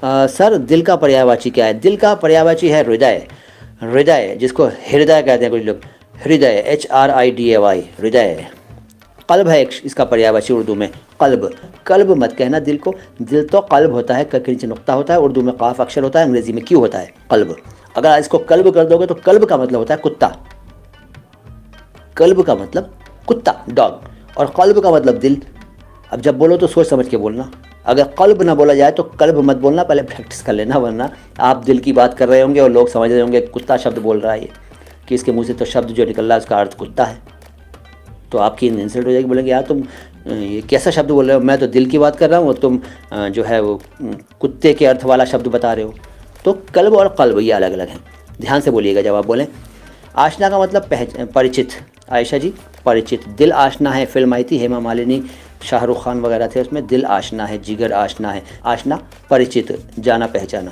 Sir दिल का पर्यायवाची क्या है? दिल का पर्यायवाची है हृदय। हृदय जिसको हृदय कहते हैं कुछ लोग, हृदय HRIDAY हृदय। कल्ब है एक इसका पर्यायवाची उर्दू में, कल्ब। कल्ब मत कहना दिल को, दिल तो कल्ब होता है, के नीचे नुक्ता होता है, उर्दू में काफ अक्षर होता है, अंग्रेजी में क्यू होता है, कल्ब। अगर इसको कल्ब कर दोगे तो कल्ब का मतलब होता है कुत्ता, कल्ब का मतलब कुत्ता, डॉग, और कल्ब का मतलब दिल। अब जब बोलो तो सोच समझ के बोलना, अगर कल्ब ना बोला जाए तो कल्ब मत बोलना, पहले प्रैक्टिस कर लेना, वरना आप दिल की बात कर रहे होंगे और लोग समझ रहे होंगे कुत्ता शब्द बोल रहा है ये, कि इसके मुंह से तो शब्द जो निकल रहा है उसका अर्थ कुत्ता है। तो आपकी इंसल्ट हो जाएगी, बोलेंगे यार तुम ये कैसा शब्द बोल रहे हो, मैं तो दिल की बात कर रहा हूँ और तुम जो है वो कुत्ते के अर्थ वाला शब्द बता रहे हो। तो कल्ब और कल्ब ये अलग अलग हैं, ध्यान से बोलिएगा जब आप बोलें। आशना का मतलब परिचित, आयशा जी परिचित। दिल आशना है फिल्म आई थी, हेमा मालिनी, शाहरुख खान वगैरह थे उसमें, दिल आशना है, जिगर आशना है। आशना परिचित, जाना पहचाना।